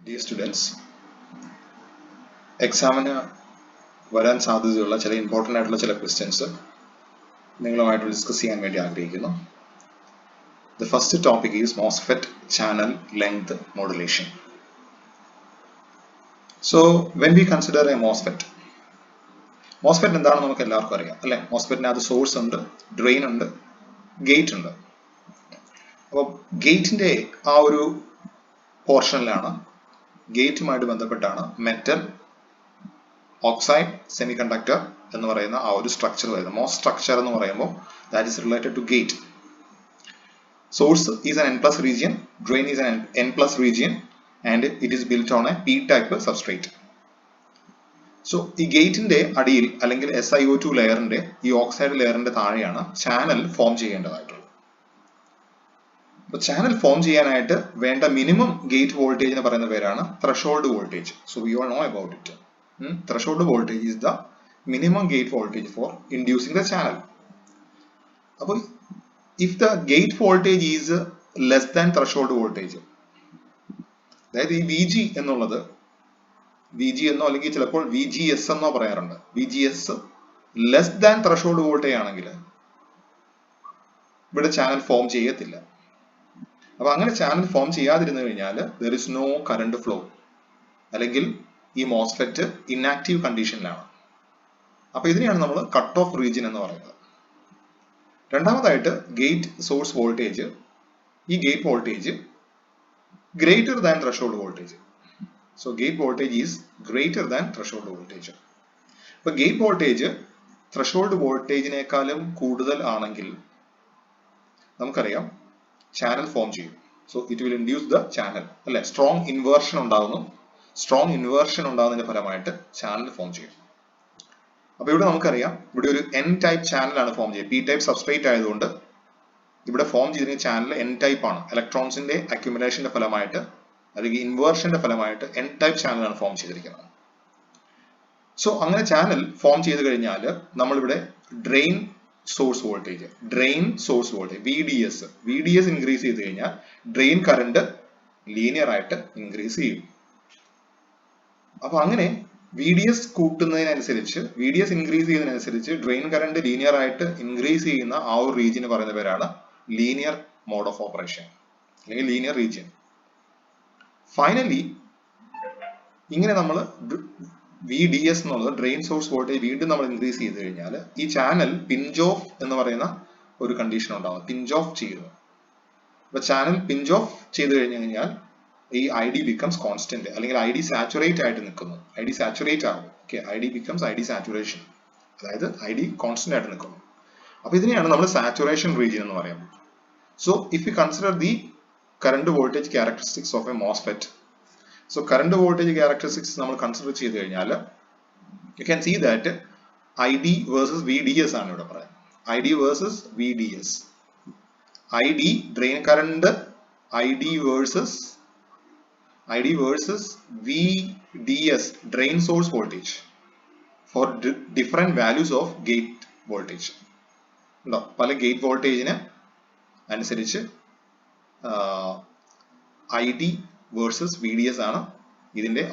Dear students, examine വരാൻ സാധ്യതയുള്ള ചില ഇമ്പോർട്ടൻ്റ് ആയിട്ടുള്ള ചില ക്വസ്റ്റ്യൻസ് നിങ്ങളുമായിട്ട് ഡിസ്കസ് ചെയ്യാൻ വേണ്ടി ആഗ്രഹിക്കുന്നു. The first topic is MOSFET channel length modulation. So when we consider a MOSFET എന്താണെന്ന് നമുക്ക് എല്ലാവർക്കും അറിയാം അല്ലേ? MOSFET-നകത്ത് സോഴ്സ് ഉണ്ട്, ഡ്രെയിൻ ഉണ്ട്, ഗേറ്റ് ഉണ്ട്. അപ്പോൾ ഗേറ്റിന്റെ ആ ഒരു പോർഷനിലാണ്, ഗേറ്റുമായിട്ട് ബന്ധപ്പെട്ടാണ് മെറ്റൽ ഓക്സൈഡ് സെമികണ്ടക്ടർ എന്ന് പറയുന്ന ആ ഒരു സ്ട്രക്ചർ വരുന്നത്. MOS സ്ട്രക്ചർ എന്ന് പറയുമ്പോൾ that is related to gate. Source is an N+ region, drain is an N+ region, and it is built on a P-type substrate. So ഈ ഗേറ്റിന്റെ അടിയിൽ അല്ലെങ്കിൽ SiO2 ലെയറിന്റെ ഈ ഓക്സൈഡ് ലെയറിന്റെ താഴെയാണ് ചാനൽ ഫോം ചെയ്യേണ്ടതായിട്ടുള്ളത്. അപ്പോൾ ചാനൽ ഫോം ചെയ്യാനായിട്ട് വേണ്ട മിനിമം ഗേറ്റ് വോൾട്ടേജ് എന്ന് പറയുന്ന പേരാണ് threshold voltage. So we all know about it. Threshold voltage is the minimum gate voltage for inducing the channel. അപ്പോൾ if the gate voltage is less than threshold voltage, അതായത് ഈ VG എന്നുള്ളത് VG എന്നോ അല്ലെങ്കിൽ ചിലപ്പോൾ VGS എന്നോ പറയാറുണ്ട്. VGS less than threshold voltage ആണെങ്കിൽ ഇവിടെ ചാനൽ ഫോം ചെയ്യത്തില്ല. അപ്പൊ അങ്ങനെ ചാനൽ ഫോം ചെയ്യാതിരുന്നു കഴിഞ്ഞാൽ there is no current flow, അല്ലെങ്കിൽ ഈ MOSFET ഇനാക്റ്റീവ് കണ്ടീഷനിലാണ്. അപ്പൊ ഇതിനെയാണ് നമ്മൾ കട്ട് ഓഫ് റീജിയൻ എന്ന് പറയുന്നത്. രണ്ടാമതായിട്ട് ഗേറ്റ് സോഴ്സ് വോൾട്ടേജ്, ഈ gate voltage greater than threshold voltage. So gate voltage is greater than threshold voltage. അപ്പൊ ഗേറ്റ് വോൾട്ടേജ് ത്രെഷോൾഡ് വോൾട്ടേജിനേക്കാളും കൂടുതൽ ആണെങ്കിൽ നമുക്കറിയാം ചാനൽ ഫോം ചെയ്യും. So it will induce the channel അല്ലെ, സ്ട്രോങ് ഇൻവേർഷൻ ഉണ്ടാകുന്നു. സ്ട്രോങ് ഇൻവേർഷൻ ഉണ്ടാകുന്നതിന്റെ ഫലമായിട്ട് ചാനൽ ഫോം ചെയ്യും. അപ്പൊ ഇവിടെ നമുക്കറിയാം ഇവിടെ ഒരു N ടൈപ്പ് ചാനലാണ് ഫോം ചെയ്യുക. P ടൈപ്പ് സബ്സ്ട്രേറ്റ് ആയതുകൊണ്ട് ഇവിടെ ഫോം ചെയ്തിരിക്കുന്ന ചാനൽ N ടൈപ്പ് ആണ്. ഇലക്ട്രോൺസിന്റെ അക്യുമുലേഷന്റെ ഫലമായിട്ട് അല്ലെങ്കിൽ ഇൻവേർഷന്റെ ഫലമായിട്ട് N ടൈപ്പ് ചാനലാണ് ഫോം ചെയ്തിരിക്കുന്നത്. സോ അങ്ങനെ ചാനൽ ഫോം ചെയ്ത് കഴിഞ്ഞാൽ നമ്മളിവിടെ drain source voltage VDS increase ചെയ്ത് കഴിഞ്ഞാൽ ഡ്രെയിൻ കറണ്ട് ലീനിയർ ആയിട്ട് ഇൻക്രീസ് ചെയ്യും. അപ്പൊ അങ്ങനെ VDS കൂട്ടുന്നതിനനുസരിച്ച്, VDS ഇൻക്രീസ് ചെയ്യുന്നതിനനുസരിച്ച് ഡ്രെയിൻ കറണ്ട് ലീനിയർ ആയിട്ട് ഇൻക്രീസ് ചെയ്യുന്ന ആ ഒരു റീജിയന് പറയുന്ന പേരാണ് ലീനിയർ മോഡ് ഓഫ് ഓപ്പറേഷൻ അല്ലെങ്കിൽ ലീനിയർ റീജിയൻ. ഫൈനലി ഇങ്ങനെ നമ്മൾ VDS എന്നുള്ളത് ഡ്രെയിൻ സോഴ്സ് വോൾട്ടേജ് വീണ്ടും നമ്മൾ ഇൻക്രീസ് ചെയ്ത് കഴിഞ്ഞാൽ ഈ ചാനൽ പിഞ്ച് ഓഫ് എന്ന് പറയുന്ന ഒരു കണ്ടീഷൻ ഉണ്ടാവും. പിഞ്ച് ഓഫ് ചെയ്യുന്നു. അപ്പൊ ചാനൽ പിഞ്ച് ഓഫ് ചെയ്ത് കഴിഞ്ഞാൽ ഈ ID becomes constant അല്ലെങ്കിൽ ID സാച്ചുറേറ്റ് ആയിട്ട് നിൽക്കുന്നു. ID സാച്ചുറേറ്റ് ആകും. Okay, ID becomes ID saturation, അതായത് ID കോൺസ്റ്റന്റ് ആയിട്ട് നിൽക്കുന്നു. അപ്പൊ ഇതിനെയാണ് നമ്മൾ സാച്ചുറേഷൻ റീജിയൻ എന്ന് പറയുന്നത്. So if you consider the current voltage characteristics of a MOSFET, so current voltage characteristics നമ്മൾ കൺസിഡർ ചെയ്ത് കഴിഞ്ഞാൽ you can see that ID versus VDS ആണ് ഇവിടെ പറയുന്നത്. ID versus VDS. ID drain current ID versus VDS, drain source voltage, for different values of gate voltage. പല gate വോൾട്ടേജിന് അനുസരിച്ച് ID versus VDS ആണ് ഇതിന്റെ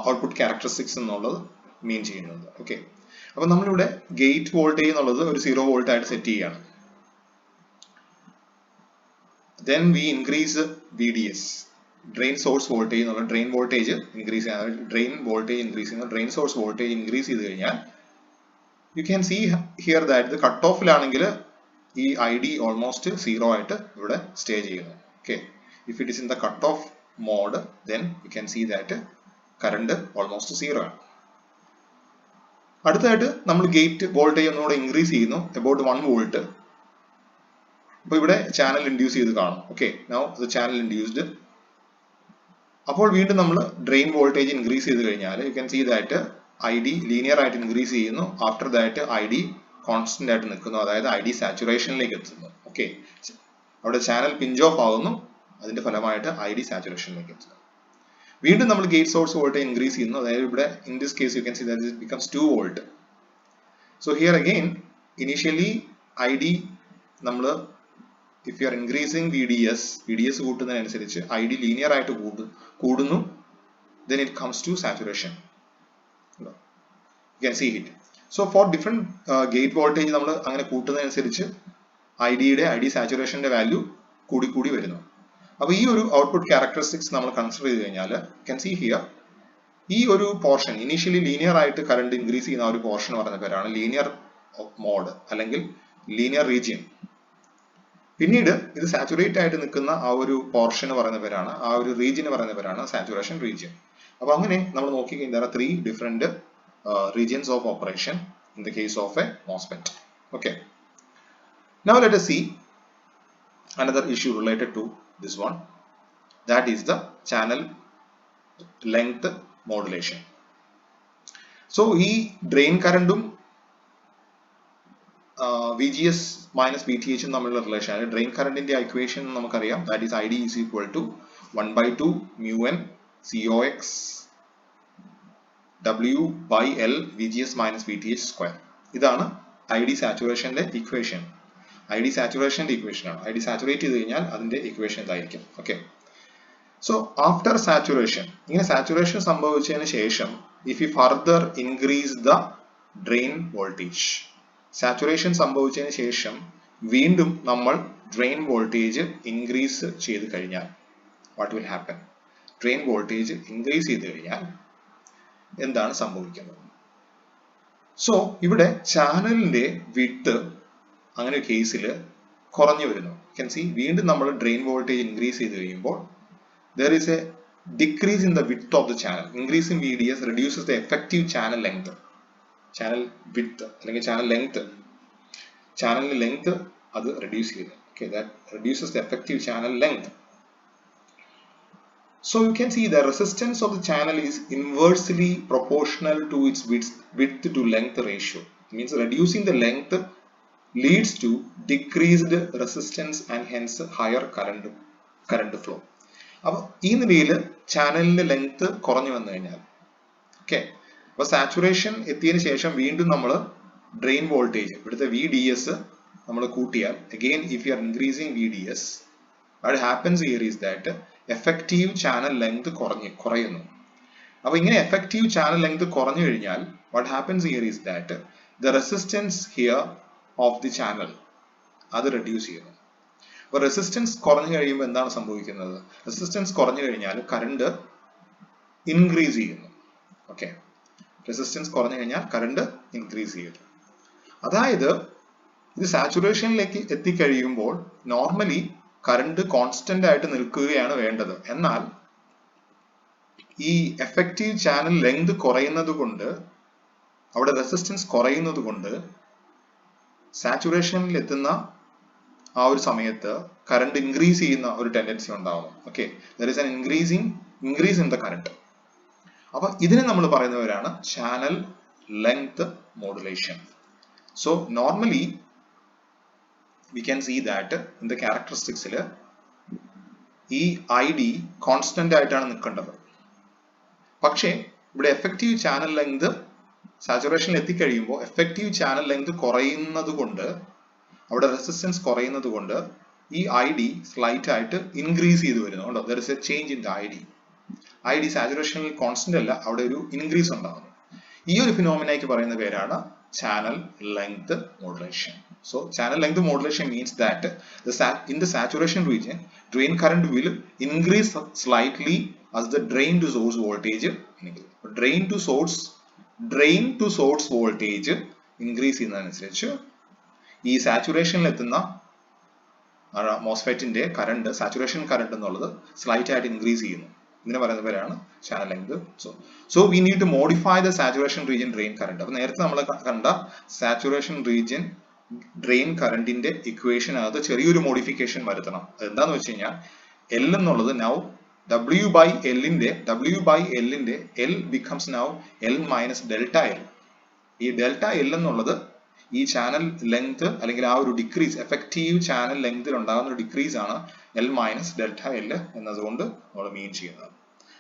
ഔട്ട്പുട്ട് ക്യാരക്ടറിസ്റ്റിക്സ് എന്നുള്ളത് മീൻ ചെയ്യുന്നത്. ഓക്കെ, അപ്പൊ നമ്മളിവിടെ ഗേറ്റ് വോൾട്ടേജ് എന്നുള്ളത് ഒരു 0 വോൾട്ട് ആയിട്ട് സെറ്റ് ചെയ്യാണ്. Then we increase VDS, drain source voltage എന്നുള്ള ഡ്രെയിൻ വോൾട്ടേജ് ഇൻക്രീസ് ചെയ്യാൻ, ഡ്രെയിൻ സോഴ്സ് വോൾട്ടേജ് ഇൻക്രീസ് ചെയ്ത് കഴിഞ്ഞാൽ you can see here that cut ഓഫിലാണെങ്കിൽ ഈ ID ഓൾമോസ്റ്റ് 0 ആയിട്ട് ഇവിടെ സ്റ്റേ ചെയ്യുന്നു. Okay, if it is in the cut off mode then you can see that current almost 0 ആണ്. അടുത്തായിട്ട് നമ്മൾ ഗേറ്റ് വോൾട്ടേജ് ഒന്നുകൂടെ ഇൻക്രീസ് ചെയ്യുന്നു, അബൌട്ട് 1 വോൾട്ട്. അപ്പൊ ഇവിടെ ചാനൽ ഇൻഡ്യൂസ് ചെയ്ത് കാണും. Okay, now the channel induced. അപ്പോൾ വീണ്ടും നമ്മൾ ഡ്രെയിൻ വോൾട്ടേജ് ഇൻക്രീസ് ചെയ്ത് കഴിഞ്ഞാൽ you can see that ID linear ആയിട്ട് ഇൻക്രീസ് ചെയ്യുന്നു. ആഫ്റ്റർ ദാറ്റ് ID കോൺസ്റ്റന്റ് ആയിട്ട് നിൽക്കുന്നു, അതായത് ID സാച്ചുറേഷനിലേക്ക് എത്തുന്നു. ഓക്കെ, അവിടെ ചാനൽ പിഞ്ച് ഓഫ് ആകുന്നു, അതിന്റെ ഫലമായിട്ട് ID സാച്ചുറേഷനിലേക്ക് എത്തുന്നു. വീണ്ടും നമ്മൾ ഗേറ്റ് സോഴ്സ് വോൾട്ടേജ് ഇൻക്രീസ് ചെയ്യുന്നു, അതായത് ഇവിടെ in this case you can see that it becomes 2 volt. So here again initially ID നമ്മൾ if you are increasing VDS കൂട്ടുന്നതിനനുസരിച്ച് ID ലീനിയർ ആയിട്ട് കൂടുന്നു. then it comes to saturation. You can see it. So for different gate voltage നമ്മൾ അങ്ങനെ കൂട്ടുന്നതനുസരിച്ച് ID saturation value കൂടി വരുന്നു. അപ്പോൾ ഈ ഒരു ഔട്ട്പുട്ട് ക്യാരക്ടറിസ്റ്റിക്സ് നമ്മൾ കൺസിഡർ ചെയ്ത് കഴിഞ്ഞാൽ can see here ഈ ഒരു പോർഷൻ ഇനീഷ്യലി ലീനിയർ ആയിട്ട് കറണ്ട് ഇൻക്രീസ് ചെയ്യുന്ന ആ ഒരു പോർഷൻ പറയുന്ന പേരാണ് ലീനിയർ മോഡ് അല്ലെങ്കിൽ ലീനിയർ റീജിയൻ. പിന്നീട് ഇത് സാച്ചുറേറ്റ് ആയിട്ട് നിൽക്കുന്ന ആ ഒരു പോർഷൻ പറയുന്ന പേരാണ്, ആ ഒരു റീജിയൻ പറയുന്ന പേരാണ് സാച്ചുറേഷൻ റീജിയൻ. അപ്പോൾ അങ്ങനെ നമ്മൾ നോക്കിക്കഴിഞ്ഞാൽ there are 3 different regions of operation in the case of a MOSFET. Okay. Now let us see another issue related to this one, that is the channel length modulation. So ഈ drain current VGS minus VTH തമ്മിലുള്ള relation ആണ്. Drain കറന്റിന്റെ equation നമുക്കറിയാം, that is ID is equal to 1/2 mu n COX W by L VGS minus VTH square. ഇതാണ് ID സാച്ചുറേഷന്റെ equation. ID സാച്ചുറേഷന്റെ equation ആണ്. ID saturate ചെയ്ത് കഴിഞ്ഞാൽ അതിന്റെ ഇക്വേഷൻ ഇതായിരിക്കും. ഓക്കെ. സോ ആഫ്റ്റർ സാച്ചുറേഷൻ, ഇങ്ങനെ സാച്ചുറേഷൻ സംഭവിച്ചതിന് ശേഷം if you further increase the drain voltage, സാച്ചുറേഷൻ സംഭവിച്ചതിന് ശേഷം വീണ്ടും നമ്മൾ ഡ്രെയിൻ വോൾട്ടേജ് ഇൻക്രീസ് ചെയ്ത് കഴിഞ്ഞാൽ what will happen? Drain voltage increase ചെയ്ത് കഴിഞ്ഞാൽ എന്താണ് സംഭവിക്കുന്നത്? സോ ഇവിടെ ചാനലിന്റെ വിഡ്ത്ത് അങ്ങനെ ഒരു കേസിൽ കുറഞ്ഞു വരുന്നു. can see വീണ്ടും നമ്മൾ ഡ്രെയിൻ വോൾട്ടേജ് ഇൻക്രീസ് ചെയ്ത് കഴിയുമ്പോൾ there is a decrease in the width of the channel. Increase in VDS reduces the effective channel length. Channel width അല്ലെങ്കിൽ channel length, channel length അത് reduce ചെയ്യും. Okay, that reduces the effective channel length. So you can see the resistance of the channel is inversely proportional to its width to length ratio. It means reducing the length leads to decreased resistance and hence higher current flow. അപ്പോൾ ഈ നിലയിൽ ചാനലിന്റെ length കുറഞ്ഞു വന്നു കഴിഞ്ഞാൽ, okay, അപ്പോൾ saturation എത്തിയതിനു ശേഷം വീണ്ടും നമ്മൾ ഡ്രെയിൻ വോൾട്ടേജ് ഇവിടുത്തെ VDS നമ്മൾ കൂട്ടിയാൽ, again if you are increasing VDS, what happens here is that effective channel length കുറയുന്നു. അപ്പോൾ ഇങ്ങനെ effective channel length കുറഞ്ഞു കഴിഞ്ഞാൽ what happens here is that the resistance here of the channel അത് reduce ചെയ്യുന്നു. അപ്പോൾ റെസിസ്റ്റൻസ് കുറഞ്ഞു കഴിയുമ്പോൾ എന്താണ് സംഭവിക്കുന്നത്? റെസിസ്റ്റൻസ് കുറഞ്ഞു കഴിഞ്ഞാൽ കറണ്ട് ഇൻക്രീസ് ചെയ്യുന്നു. ഓക്കെ, റെസിസ്റ്റൻസ് കുറഞ്ഞു കഴിഞ്ഞാൽ കറണ്ട് ഇൻക്രീസ് ചെയ്യുന്നു. അതായത് ഇത് സാച്ചുറേഷനിലേക്ക് എത്തിക്കഴിയുമ്പോൾ നോർമലി കറണ്ട് കോൺസ്റ്റന്റ് ആയിട്ട് നിൽക്കുകയാണ് വേണ്ടത്. എന്നാൽ ഈ എഫക്റ്റീവ് ചാനൽ ലെങ്ത് കുറയുന്നത് കൊണ്ട്, അവിടെ റെസിസ്റ്റൻസ് കുറയുന്നത് കൊണ്ട് സാച്ചുറേഷനിൽ എത്തുന്ന ആ ഒരു സമയത്ത് കറണ്ട് ഇൻക്രീസ് ചെയ്യുന്ന ഒരു ടെൻഡൻസി ഉണ്ടാവും. Okay, there is an increase in the current. അപ്പൊ ഇതിനെ നമ്മൾ പറയുന്നവരാണ് channel length modulation. So normally we can see that in the characteristics ഈ ID കോൺസ്റ്റന്റ് ആയിട്ടാണ് നിൽക്കേണ്ടത്. പക്ഷേ ഇവിടെ എഫക്റ്റീവ് ചാനൽ ലെങ്ത് സാച്ചുറേഷനിൽ എത്തിക്കഴിയുമ്പോൾ എഫക്റ്റീവ് ചാനൽ ലെങ്ത് കുറയുന്നത് കൊണ്ട്, അവിടെ റെസിസ്റ്റൻസ് കുറയുന്നത് കൊണ്ട് ഈ ID സ്ലൈറ്റ് ആയിട്ട് ഇൻക്രീസ് ചെയ്ത് വരുന്നു. there is a change in the ID സാച്ചുറേഷനിൽ കോൺസ്റ്റന്റ് അല്ല, അവിടെ ഒരു ഇൻക്രീസ് ഉണ്ടാകുന്നു. ഈ ഒരു ഫിനോമിനയ്ക്ക് പറയുന്ന പേരാണ് channel length modulation. So channel length modulation means that in the saturation region drain current will increase slightly as the drain to source voltage increases. Drain to source voltage increase ചെയ്യുന്നതനുസരിച്ച് ഈ സാച്ചുറേഷനിൽ എത്തുന്ന മോസ്ഫെറ്റിന്റെ current, saturation current എന്നുള്ളത് slight ആയിട്ട് increase ചെയ്യുന്നു. ഇതിനെ പറയുന്ന പേരാണ് channel length. So we need to modify the saturation region drain current. അപ്പൊ നേരത്തെ നമ്മൾ കണ്ട സാച്ചുറേഷൻ റീജിയൻ ഡ്രെയിൻ കറണ്ടിന്റെ ഇക്വേഷൻ അകത്ത് ചെറിയൊരു മോഡിഫിക്കേഷൻ വരുത്തണം. എന്താന്ന് വെച്ച് കഴിഞ്ഞാൽ L എന്നുള്ളത് നൗ W by L ന്റെ L becomes now L minus delta L. ഈ ഡെൽറ്റ L എന്നുള്ളത് ഈ ചാനൽ ലെങ്ത് അല്ലെങ്കിൽ ആ ഒരു ഡിക്രീസ്, എഫക്റ്റീവ് ചാനൽ ലെങ്തിൽ ഉണ്ടാകുന്ന ഒരു ഡിക്രീസ് ആണ് L മൈനസ് ഡെൽറ്റ L എന്നതുകൊണ്ട് നമ്മൾ മീൻ ചെയ്യുന്നത്.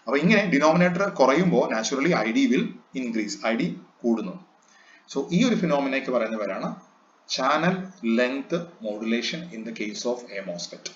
അപ്പൊ ഇങ്ങനെ ഡിനോമിനേറ്റർ കുറയുമ്പോൾ naturally ID will increase, ID കൂടുന്നു. സോ ഈ ഒരു ഫിനോമിനയ്ക്ക് പറയുന്ന പേരാണ് channel length modulation in the case of a MOSFET.